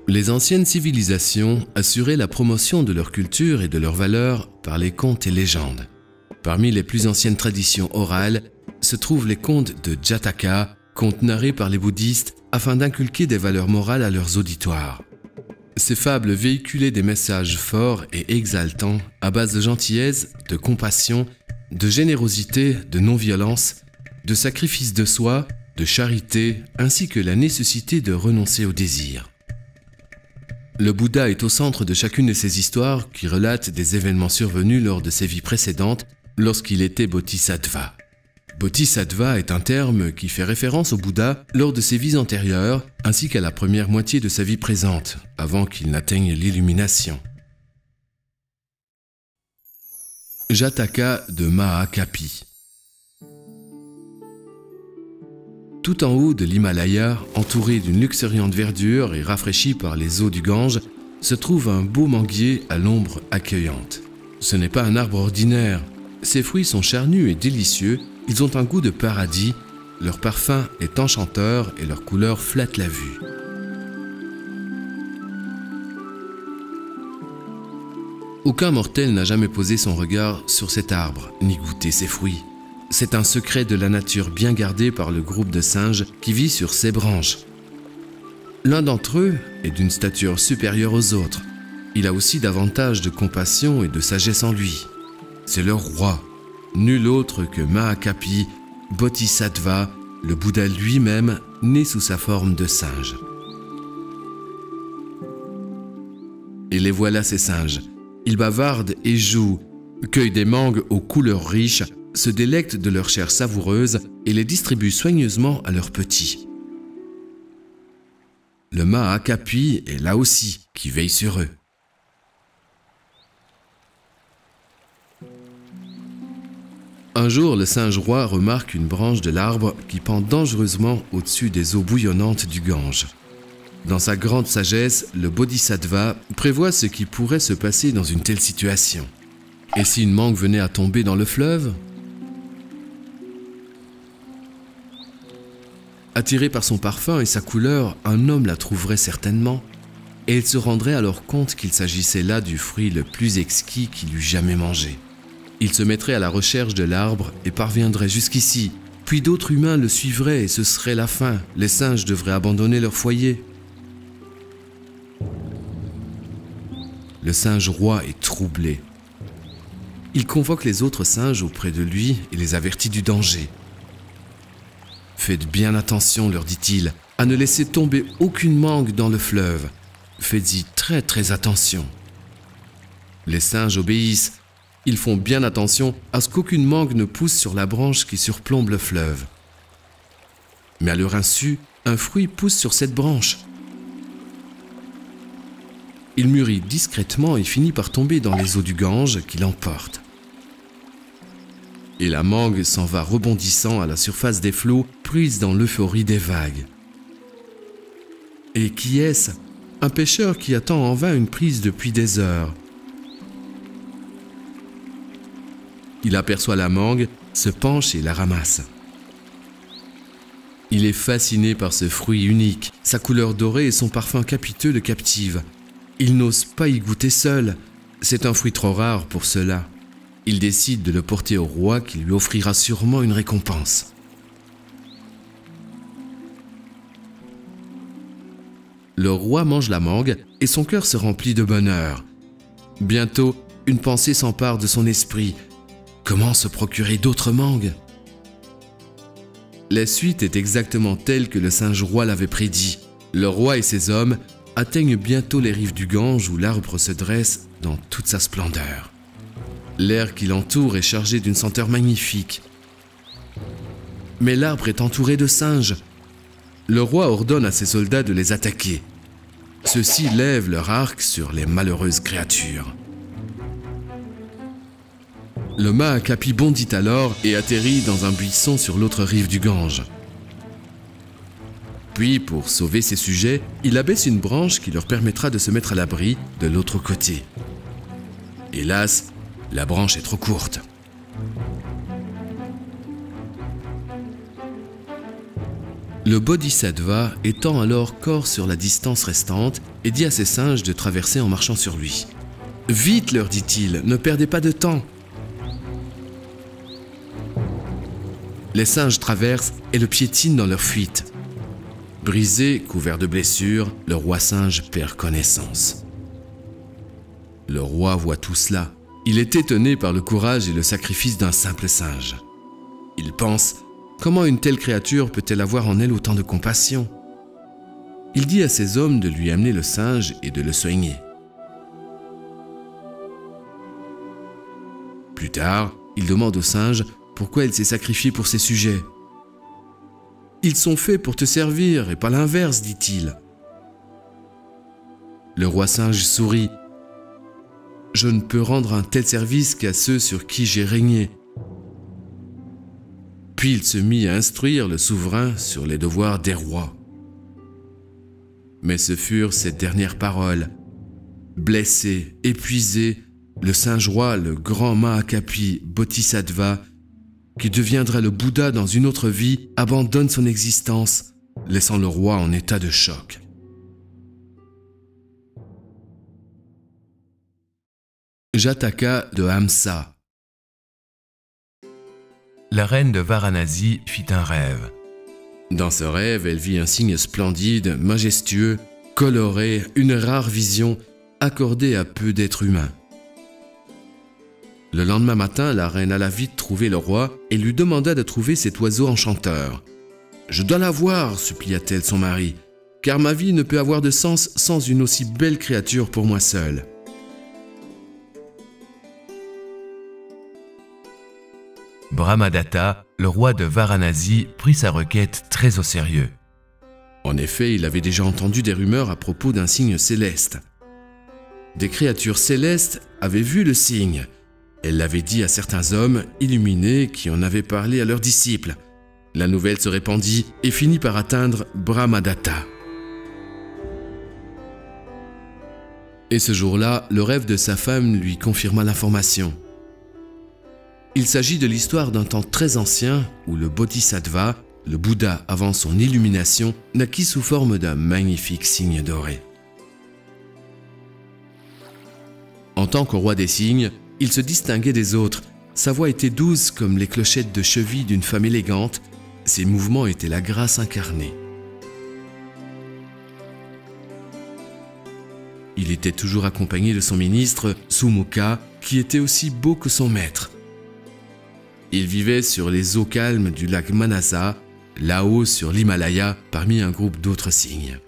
Les anciennes civilisations assuraient la promotion de leur culture et de leurs valeurs par les contes et légendes. Parmi les plus anciennes traditions orales se trouvent les contes de Jataka, contes narrés par les bouddhistes afin d'inculquer des valeurs morales à leurs auditoires. Ces fables véhiculaient des messages forts et exaltants à base de gentillesse, de compassion, de générosité, de non-violence, de sacrifice de soi, de charité, ainsi que la nécessité de renoncer au désir. Le Bouddha est au centre de chacune de ces histoires qui relatent des événements survenus lors de ses vies précédentes lorsqu'il était bodhisattva. Bodhisattva est un terme qui fait référence au Bouddha lors de ses vies antérieures ainsi qu'à la première moitié de sa vie présente, avant qu'il n'atteigne l'illumination. Jataka de Mahakapi. Tout en haut de l'Himalaya, entouré d'une luxuriante verdure et rafraîchi par les eaux du Gange, se trouve un beau manguier à l'ombre accueillante. Ce n'est pas un arbre ordinaire. Ses fruits sont charnus et délicieux, ils ont un goût de paradis, leur parfum est enchanteur et leur couleur flatte la vue. Aucun mortel n'a jamais posé son regard sur cet arbre, ni goûté ses fruits. C'est un secret de la nature bien gardé par le groupe de singes qui vit sur ses branches. L'un d'entre eux est d'une stature supérieure aux autres. Il a aussi davantage de compassion et de sagesse en lui. C'est leur roi, nul autre que Mahakapi, Bodhisattva, le Bouddha lui-même, né sous sa forme de singe. Et les voilà ces singes. Ils bavardent et jouent, cueillent des mangues aux couleurs riches, se délectent de leur chair savoureuse et les distribuent soigneusement à leurs petits. Le Mahakapi est là aussi, qui veille sur eux. Un jour, le singe roi remarque une branche de l'arbre qui pend dangereusement au-dessus des eaux bouillonnantes du Gange. Dans sa grande sagesse, le Bodhisattva prévoit ce qui pourrait se passer dans une telle situation. Et si une mangue venait à tomber dans le fleuve? Attiré par son parfum et sa couleur, un homme la trouverait certainement, et il se rendrait alors compte qu'il s'agissait là du fruit le plus exquis qu'il eût jamais mangé. Il se mettrait à la recherche de l'arbre et parviendrait jusqu'ici, puis d'autres humains le suivraient et ce serait la fin, les singes devraient abandonner leur foyer. Le singe roi est troublé. Il convoque les autres singes auprès de lui et les avertit du danger. « Faites bien attention, leur dit-il, à ne laisser tomber aucune mangue dans le fleuve. Faites-y très très attention. » Les singes obéissent. Ils font bien attention à ce qu'aucune mangue ne pousse sur la branche qui surplombe le fleuve. Mais à leur insu, un fruit pousse sur cette branche. Il mûrit discrètement et finit par tomber dans les eaux du Gange qui l'emportent. Et la mangue s'en va rebondissant à la surface des flots, prise dans l'euphorie des vagues. Et qui est-ce? Un pêcheur qui attend en vain une prise depuis des heures. Il aperçoit la mangue, se penche et la ramasse. Il est fasciné par ce fruit unique, sa couleur dorée et son parfum capiteux le captivent. Il n'ose pas y goûter seul, c'est un fruit trop rare pour cela. Il décide de le porter au roi qui lui offrira sûrement une récompense. Le roi mange la mangue et son cœur se remplit de bonheur. Bientôt, une pensée s'empare de son esprit. Comment se procurer d'autres mangues? La suite est exactement telle que le singe roi l'avait prédit. Le roi et ses hommes atteignent bientôt les rives du Gange où l'arbre se dresse dans toute sa splendeur. L'air qui l'entoure est chargé d'une senteur magnifique. Mais l'arbre est entouré de singes. Le roi ordonne à ses soldats de les attaquer. Ceux-ci lèvent leur arc sur les malheureuses créatures. Le Mahakapi bondit alors et atterrit dans un buisson sur l'autre rive du Gange. Puis, pour sauver ses sujets, il abaisse une branche qui leur permettra de se mettre à l'abri de l'autre côté. Hélas, la branche est trop courte. Le Bodhisattva étend alors corps sur la distance restante et dit à ses singes de traverser en marchant sur lui. « Vite, leur dit-il, ne perdez pas de temps !» Les singes traversent et le piétinent dans leur fuite. Brisé, couvert de blessures, le roi singe perd connaissance. Le roi voit tout cela. Il est étonné par le courage et le sacrifice d'un simple singe. Il pense: comment une telle créature peut-elle avoir en elle autant de compassion? Il dit à ses hommes de lui amener le singe et de le soigner. Plus tard, il demande au singe pourquoi il s'est sacrifié pour ses sujets. « Ils sont faits pour te servir et pas l'inverse, dit-il. » Le roi singe sourit. « Je ne peux rendre un tel service qu'à ceux sur qui j'ai régné. » Puis il se mit à instruire le souverain sur les devoirs des rois. Mais ce furent ses dernières paroles. Blessé, épuisé, le singe roi, le grand Mahakapi Bodhisattva, qui deviendra le Bouddha dans une autre vie, abandonne son existence, laissant le roi en état de choc. Jataka de Hamsa. La reine de Varanasi fit un rêve. Dans ce rêve, elle vit un signe splendide, majestueux, coloré, une rare vision accordée à peu d'êtres humains. Le lendemain matin, la reine alla vite trouver le roi et lui demanda de trouver cet oiseau enchanteur. « Je dois la voir, supplia-t-elle son mari, car ma vie ne peut avoir de sens sans une aussi belle créature pour moi seule. » Brahmadatta, le roi de Varanasi, prit sa requête très au sérieux. En effet, il avait déjà entendu des rumeurs à propos d'un signe céleste. Des créatures célestes avaient vu le signe. Elle l'avait dit à certains hommes illuminés qui en avaient parlé à leurs disciples. La nouvelle se répandit et finit par atteindre Brahmadatta. Et ce jour-là, le rêve de sa femme lui confirma l'information. Il s'agit de l'histoire d'un temps très ancien où le Bodhisattva, le Bouddha avant son illumination, naquit sous forme d'un magnifique signe doré. En tant que roi des signes, il se distinguait des autres. Sa voix était douce comme les clochettes de cheville d'une femme élégante. Ses mouvements étaient la grâce incarnée. Il était toujours accompagné de son ministre, Sumukha, qui était aussi beau que son maître. Il vivait sur les eaux calmes du lac Manasa, là-haut sur l'Himalaya, parmi un groupe d'autres cygnes.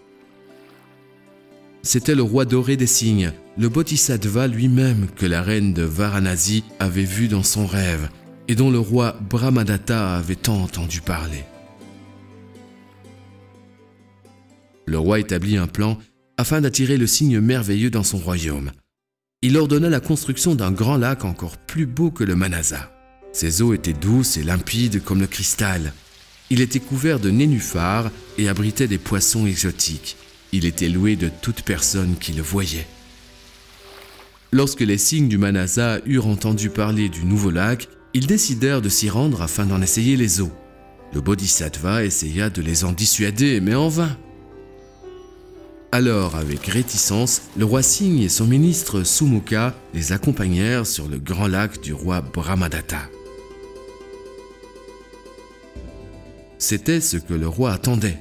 C'était le roi doré des cygnes, le Bodhisattva lui-même que la reine de Varanasi avait vu dans son rêve et dont le roi Brahmadatta avait tant entendu parler. Le roi établit un plan afin d'attirer le cygne merveilleux dans son royaume. Il ordonna la construction d'un grand lac encore plus beau que le Manasa. Ses eaux étaient douces et limpides comme le cristal. Il était couvert de nénuphars et abritait des poissons exotiques. Il était loué de toute personne qui le voyait. Lorsque les cygnes du Manasa eurent entendu parler du nouveau lac, ils décidèrent de s'y rendre afin d'en essayer les eaux. Le Bodhisattva essaya de les en dissuader, mais en vain. Alors, avec réticence, le roi cygne et son ministre Sumukha les accompagnèrent sur le grand lac du roi Brahmadatta. C'était ce que le roi attendait.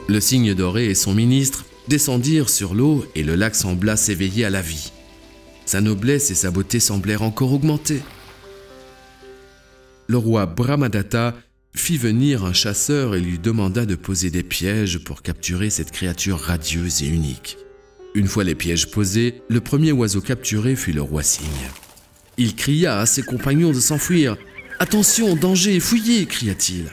Le cygne doré et son ministre descendirent sur l'eau et le lac sembla s'éveiller à la vie. Sa noblesse et sa beauté semblèrent encore augmenter. Le roi Brahmadatta fit venir un chasseur et lui demanda de poser des pièges pour capturer cette créature radieuse et unique. Une fois les pièges posés, le premier oiseau capturé fut le roi cygne. Il cria à ses compagnons de s'enfuir. « Attention, danger, fuyez !» cria-t-il.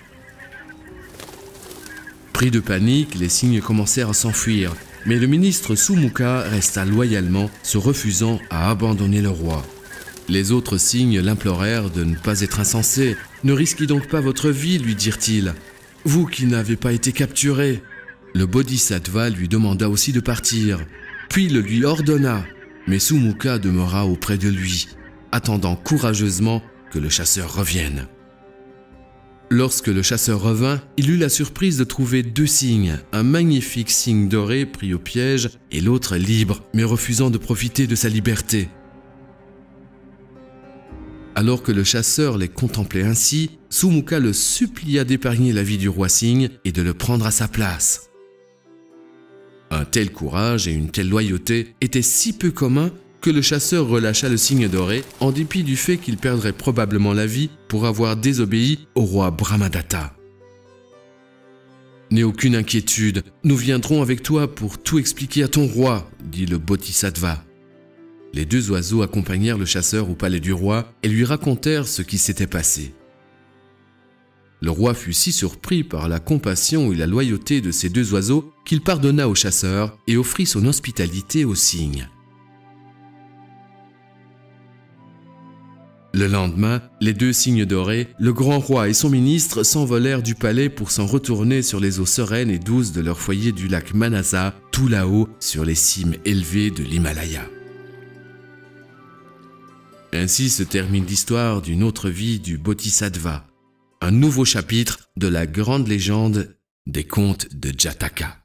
Pris de panique, les cygnes commencèrent à s'enfuir, mais le ministre Sumukha resta loyalement, se refusant à abandonner le roi. Les autres cygnes l'implorèrent de ne pas être insensé. « Ne risquez donc pas votre vie, lui dirent-ils, vous qui n'avez pas été capturé. » Le Bodhisattva lui demanda aussi de partir, puis le lui ordonna, mais Sumukha demeura auprès de lui, attendant courageusement que le chasseur revienne. Lorsque le chasseur revint, il eut la surprise de trouver 2 cygnes, un magnifique cygne doré pris au piège et l'autre libre, mais refusant de profiter de sa liberté. Alors que le chasseur les contemplait ainsi, Sumuka le supplia d'épargner la vie du roi cygne et de le prendre à sa place. Un tel courage et une telle loyauté étaient si peu communs que le chasseur relâcha le cygne doré en dépit du fait qu'il perdrait probablement la vie pour avoir désobéi au roi Brahmadatta. « N'aie aucune inquiétude, nous viendrons avec toi pour tout expliquer à ton roi, » dit le Bodhisattva. Les 2 oiseaux accompagnèrent le chasseur au palais du roi et lui racontèrent ce qui s'était passé. Le roi fut si surpris par la compassion et la loyauté de ces 2 oiseaux qu'il pardonna au chasseur et offrit son hospitalité au cygne. Le lendemain, les 2 cygnes dorés, le grand roi et son ministre s'envolèrent du palais pour s'en retourner sur les eaux sereines et douces de leur foyer du lac Manasa, tout là-haut sur les cimes élevées de l'Himalaya. Ainsi se termine l'histoire d'une autre vie du Bodhisattva, un nouveau chapitre de la grande légende des contes de Jataka.